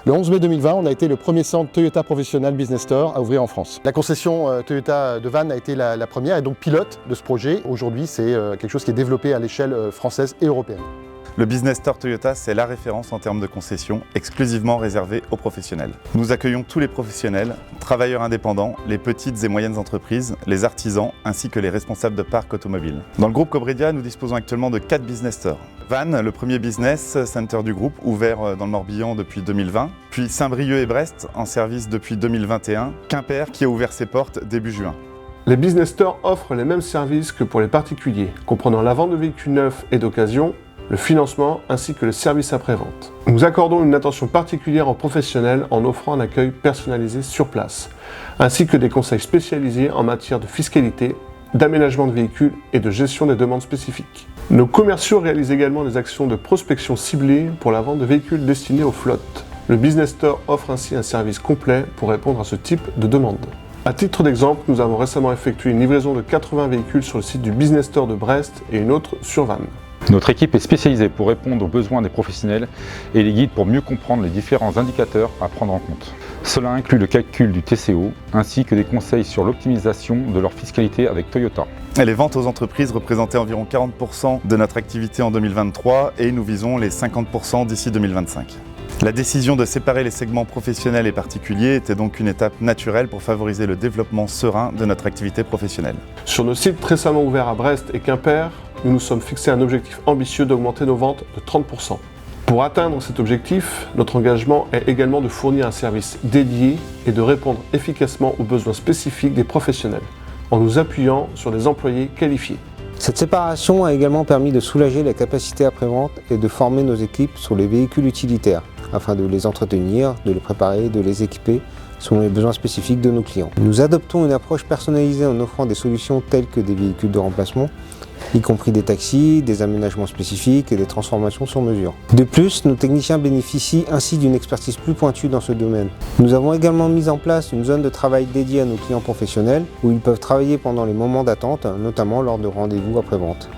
Le 11 mai 2020, on a été le premier centre Toyota Professional Business Store à ouvrir en France. La concession Toyota de Vannes a été la première et donc pilote de ce projet. Aujourd'hui, c'est quelque chose qui est développé à l'échelle française et européenne. Le Business Store Toyota, c'est la référence en termes de concession, exclusivement réservée aux professionnels. Nous accueillons tous les professionnels, travailleurs indépendants, les petites et moyennes entreprises, les artisans, ainsi que les responsables de parcs automobiles. Dans le groupe Cobredia, nous disposons actuellement de 4 Business Stores. Vannes, le premier business center du groupe, ouvert dans le Morbihan depuis 2020, puis Saint-Brieuc et Brest, en service depuis 2021, Quimper, qui a ouvert ses portes début juin. Les Business Stores offrent les mêmes services que pour les particuliers, comprenant la vente de véhicules neufs et d'occasion, le financement ainsi que le service après-vente. Nous accordons une attention particulière aux professionnels en offrant un accueil personnalisé sur place, ainsi que des conseils spécialisés en matière de fiscalité, d'aménagement de véhicules et de gestion des demandes spécifiques. Nos commerciaux réalisent également des actions de prospection ciblées pour la vente de véhicules destinés aux flottes. Le Business Store offre ainsi un service complet pour répondre à ce type de demande. À titre d'exemple, nous avons récemment effectué une livraison de 80 véhicules sur le site du Business Store de Brest et une autre sur Vannes. Notre équipe est spécialisée pour répondre aux besoins des professionnels et les guide pour mieux comprendre les différents indicateurs à prendre en compte. Cela inclut le calcul du TCO ainsi que des conseils sur l'optimisation de leur fiscalité avec Toyota. Les ventes aux entreprises représentaient environ 40% de notre activité en 2023 et nous visons les 50% d'ici 2025. La décision de séparer les segments professionnels et particuliers était donc une étape naturelle pour favoriser le développement serein de notre activité professionnelle. Sur nos sites récemment ouverts à Brest et Quimper, nous nous sommes fixés un objectif ambitieux d'augmenter nos ventes de 30%. Pour atteindre cet objectif, notre engagement est également de fournir un service dédié et de répondre efficacement aux besoins spécifiques des professionnels, en nous appuyant sur des employés qualifiés. Cette séparation a également permis de soulager la capacité après-vente et de former nos équipes sur les véhicules utilitaires, afin de les entretenir, de les préparer, de les équiper selon les besoins spécifiques de nos clients. Nous adoptons une approche personnalisée en offrant des solutions telles que des véhicules de remplacement, y compris des taxis, des aménagements spécifiques et des transformations sur mesure. De plus, nos techniciens bénéficient ainsi d'une expertise plus pointue dans ce domaine. Nous avons également mis en place une zone de travail dédiée à nos clients professionnels où ils peuvent travailler pendant les moments d'attente, notamment lors de rendez-vous après-vente.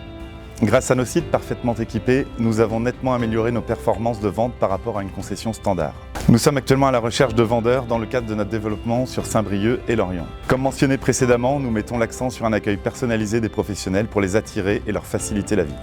Grâce à nos sites parfaitement équipés, nous avons nettement amélioré nos performances de vente par rapport à une concession standard. Nous sommes actuellement à la recherche de vendeurs dans le cadre de notre développement sur Saint-Brieuc et Lorient. Comme mentionné précédemment, nous mettons l'accent sur un accueil personnalisé des professionnels pour les attirer et leur faciliter la vie.